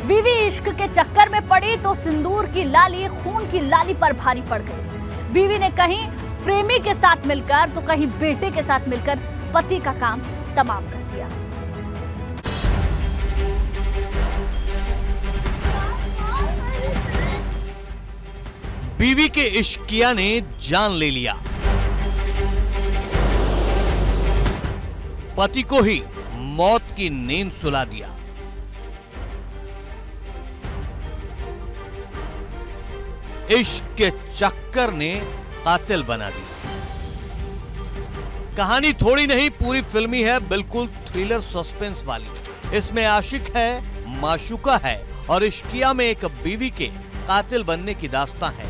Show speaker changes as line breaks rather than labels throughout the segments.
बीवी इश्क के चक्कर में पड़ी तो सिंदूर की लाली खून की लाली पर भारी पड़ गई। बीवी ने कहीं प्रेमी के साथ मिलकर तो कहीं बेटे के साथ मिलकर पति का काम तमाम कर दिया।
बीवी के इश्किया ने जान ले लिया, पति को ही मौत की नींद सुला दिया। इश्क के चक्कर ने कातिल बना दिया। कहानी थोड़ी नहीं, पूरी फिल्मी है, बिल्कुल थ्रिलर सस्पेंस वाली। इसमें आशिक है, माशूका है और इश्किया में एक बीवी के कातिल बनने की दास्तां है।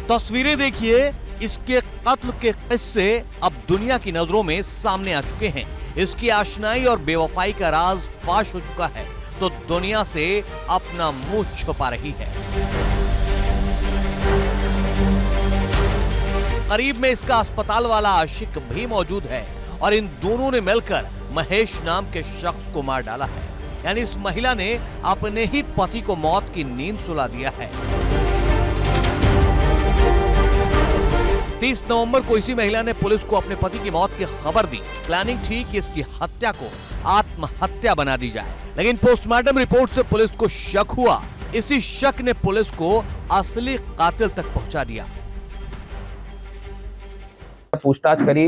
तस्वीरें देखिए, इसके कत्ल के किस्से अब दुनिया की नजरों में सामने आ चुके हैं। इसकी आशनाई और बेवफाई का राज फाश हो चुका है तो दुनिया से अपना मुंह छुपा रही है। करीब में इसका अस्पताल वाला आशिक भी मौजूद है और इन दोनों ने मिलकर महेश नाम के शख्स को मार डाला है। यानी इस महिला ने अपने ही पति को मौत की नींद सुला दिया है। 30 नवंबर को इसी महिला ने पुलिस को अपने पति की मौत की खबर दी। प्लानिंग थी कि इसकी हत्या को आत्महत्या बना दी जाए, लेकिन पोस्टमार्टम रिपोर्ट से पुलिस को शक हुआ। इसी शक ने पुलिस को असली कातिल तक पहुंचा दिया।
पूछताछ करी,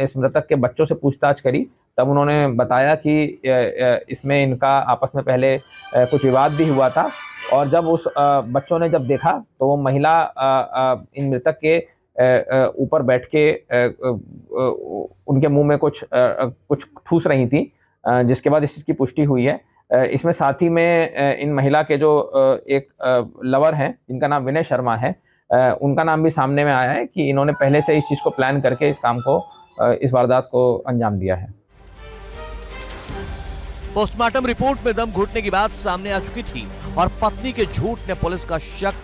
इस मृतक के बच्चों से पूछताछ करी, तब उन्होंने बताया कि इसमें इनका आपस में पहले कुछ विवाद भी हुआ था और जब उस बच्चों ने जब देखा तो वो महिला इन मृतक के ऊपर बैठ के उनके मुंह में कुछ ठूस रही थी, जिसके बाद इस चीज़ की पुष्टि हुई है। इसमें साथ ही में इन महिला के जो एक लवर हैं जिनका नाम विनय शर्मा है, उनका नाम भी सामने में आया है कि इन्होंने पहले से इस चीज़ को प्लान करके इस काम को, इस वारदात को अंजाम दिया है।
पोस्टमार्टम रिपोर्ट में दम घुटने की बात सामने आ चुकी थी और पत्नी के झूठ ने पुलिस का शक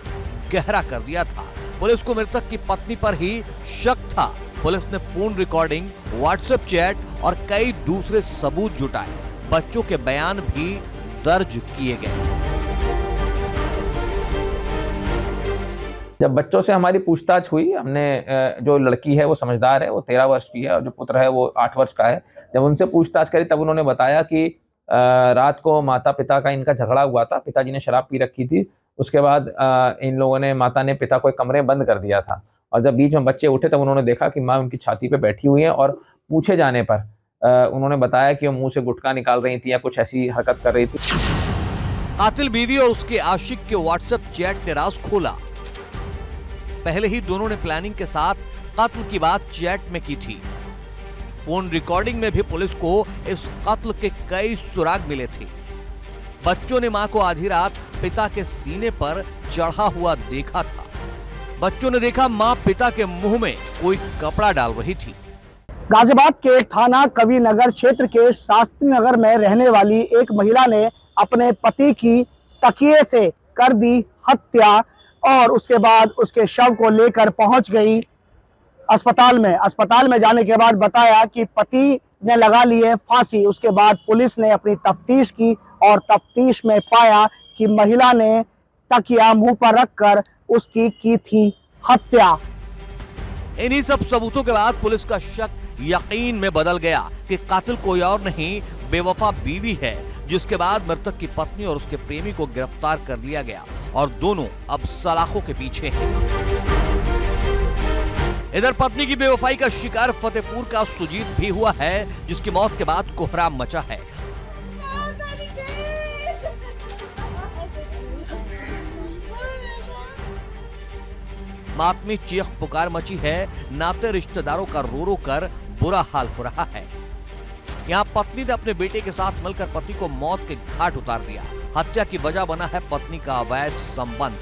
गहरा कर दिया था। पुलिस को मृतक की पत्नी पर ही शक था। पुलिस ने फोन रिकॉर्डिंग, व्हाट्सएप चैट और कई दूसरे सबूत जुटाए। बच्चों के बयान भी दर्ज किए गए।
जब बच्चों से हमारी पूछताछ हुई, हमने जो लड़की है वो समझदार है, वो 13 वर्ष की है और जो पुत्र है वो 8 वर्ष का है। जब उनसे पूछताछ करी तब उन्होंने बताया कि रात को माता पिता का इनका झगड़ा हुआ था। पिताजी ने शराब पी रखी थी। उसके बाद इन लोगों ने, माता ने पिता को एक कमरे में बंद कर दिया था और जब बीच में बच्चे उठे तब उन्होंने देखा कि माँ उनकी छाती पे बैठी हुई है और पूछे जाने पर उन्होंने बताया कि वो मुंह से गुटखा निकाल रही थी या कुछ ऐसी हरकत कर रही थी।
कातिल बीवी और उसके आशिक के व्हाट्सएप चैट ने राज खोला। पहले ही दोनों ने प्लानिंग के साथ कत्ल की बात चैट में की थी। फोन रिकॉर्डिंग में भी पुलिस को इस कत्ल के कई सुराग मिले थे। बच्चों ने मां को आधी रात पिता के सीने पर चढ़ा हुआ देखा था। बच्चों ने देखा मां पिता के मुंह में कोई कपड़ा डाल रही थी।
गाजियाबाद के थाना कविनगर क्षेत्र के शास्त्री नगर में रहने वाली एक महिला ने अपने पति की तकिए से कर दी हत्या और उसके बाद उसके शव को लेकर पहुंच गई अस्पताल में। अस्पताल में जाने के बाद बताया कि पति ने लगा ली है फांसी। उसके बाद पुलिस ने अपनी तफ्तीश की और तफ्तीश में पाया कि महिला ने तकिया मुंह पर रखकर उसकी की थी हत्या।
इन्हीं सब सबूतों के बाद पुलिस का शक यकीन में बदल गया कि कातिल कोई और नहीं, बेवफा बीवी है, जिसके बाद मृतक की पत्नी और उसके प्रेमी को गिरफ्तार कर लिया गया और दोनों अब सलाखों के पीछे हैं। इधर पत्नी की बेवफाई का शिकार फतेहपुर का सुजीत भी हुआ है, जिसकी मौत के बाद कोहराम मचा है। मातमी चीख पुकार मची है। नाते रिश्तेदारों का रो रो कर बुरा हाल हो रहा है। यहाँ पत्नी ने अपने बेटे के साथ मिलकर पति को मौत के घाट उतार दिया। हत्या की वजह बना है पत्नी का अवैध संबंध।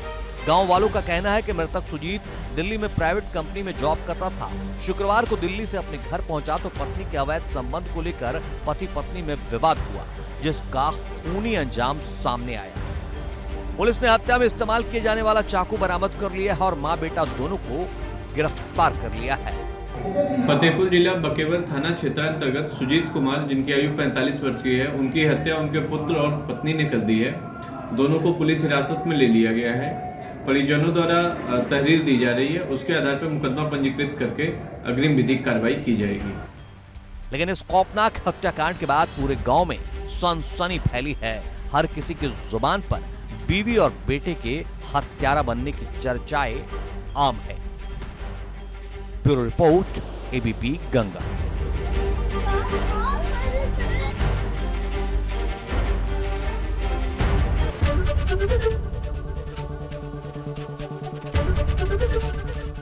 गांव वालों का कहना है कि मृतक सुजीत दिल्ली में प्राइवेट कंपनी में जॉब करता था। शुक्रवार को दिल्ली से अपने घर पहुंचा तो पत्नी के अवैध संबंध को लेकर पति पत्नी में विवाद हुआ, जिसका खूनी अंजाम सामने आया। पुलिस ने हत्या में इस्तेमाल किए जाने वाला चाकू बरामद कर लिया है और मां बेटा दोनों को गिरफ्तार कर लिया है।
फतेहपुर जिला बकेवर थाना क्षेत्रांतर्गत सुजीत कुमार, जिनकी आयु 45 वर्ष की है, उनकी हत्या उनके पुत्र और पत्नी ने कर दी है। दोनों को पुलिस हिरासत में ले लिया गया है। परिजनों द्वारा तहरीर दी जा रही है, उसके आधार पर मुकदमा पंजीकृत करके अग्रिम विधिक कार्रवाई की जाएगी।
लेकिन इस खौफनाक हत्याकांड के बाद पूरे गांव में सनसनी फैली है। हर किसी की जुबान पर बीवी और बेटे के हत्यारा बनने की चर्चाएं आम है। Bureau report, ABP Ganga.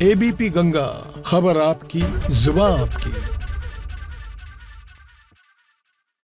ABP Ganga, खबर आपकी, जुबान आपकी।